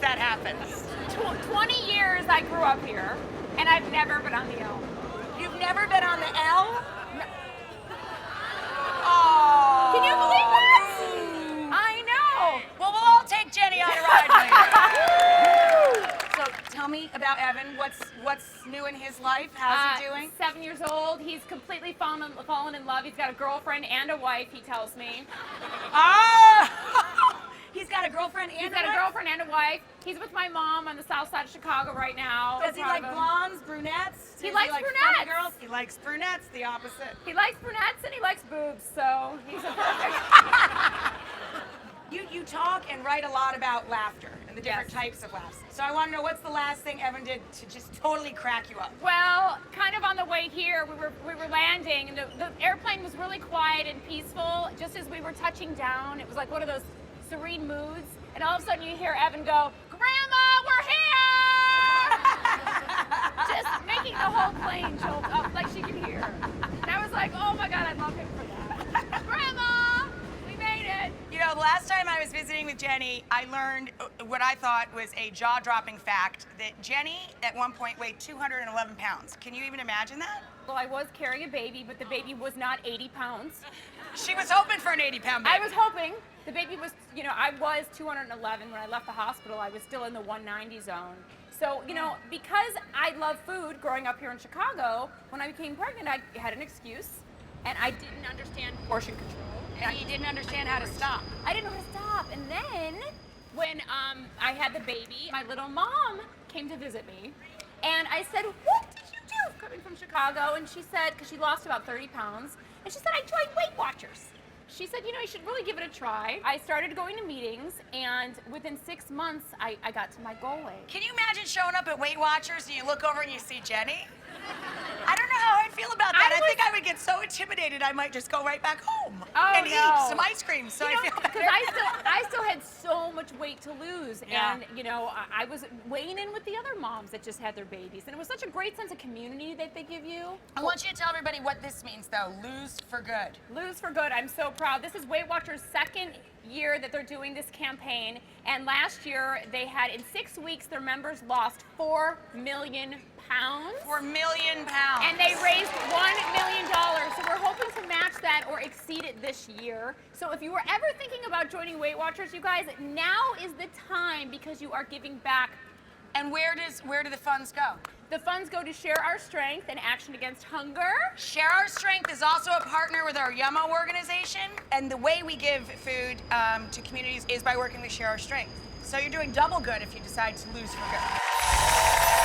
that happens. 20 years I grew up here, and I've never been on the L. You've never been on the L? No. Oh. Can you believe that? I know. Well, we'll all take Jenny on a ride later. So tell me about Evan. What's new in his life? How's he doing? 7 years old. He's completely fallen in love. He's got a girlfriend and a wife, he tells me. Ah! He's got a girlfriend and He's got a girlfriend and a wife. He's with my mom on the south side of Chicago right now. Does he like blondes, brunettes? He likes like brunettes. funny girls? He likes brunettes, the opposite. He likes brunettes and he likes boobs, so he's a perfect. You talk and write a lot about laughter and the different Yes. types of laughs. So I want to know, what's the last thing Evan did to just totally crack you up? Well, kind of on the way here, we were landing, and the airplane was really quiet and peaceful. Just as we were touching down, it was like one of those serene moods, and all of a sudden you hear Evan go, "Grandma, we're here!" Just making the whole plane jolt up like she could hear. And I was like, oh my God, I love him for that. Grandma, we made it. You know, the last time I was visiting with Jenny, I learned what I thought was a jaw-dropping fact, that Jenny at one point weighed 211 pounds. Can you even imagine that? Well, I was carrying a baby, but the baby was not 80 pounds. She was hoping for an 80-pound baby. I was hoping. The baby was, I was 211 when I left the hospital. I was still in the 190 zone. So, because I love food growing up here in Chicago, when I became pregnant, I had an excuse, and I didn't understand portion control. And you didn't understand how to stop. I didn't know how to stop. And then, when I had the baby, my little mom came to visit me, and I said, "What did you do coming from Chicago?" And she said, because she lost about 30 pounds, and she said, "I joined Weight Watchers." She said, "You should really give it a try." I started going to meetings, and within 6 months, I got to my goal weight. Can you imagine showing up at Weight Watchers and you look over and you see Jenny? I don't know how I'd feel about that. I think I would get so intimidated I might just go right back home and eat some ice cream. So I feel because I still had so much weight to lose, and I was weighing in with the other moms that just had their babies, and it was such a great sense of community that they give you. I want you to tell everybody what this means, though. Lose for good. Lose for good. I'm so proud. This is Weight Watchers' second year that they're doing this campaign, and last year they had, in 6 weeks, their members lost 4 million pounds. 4 million pounds. And they raised $1 million. So we're hoping to match that or exceed it this year. So if you were ever thinking about joining Weight Watchers, you guys, now is the time, because you are giving back. And where do the funds go? The funds go to Share Our Strength and Action Against Hunger. Share Our Strength is also a partner with our Yummo organization. And the way we give food to communities is by working with Share Our Strength. So you're doing double good if you decide to lose for good.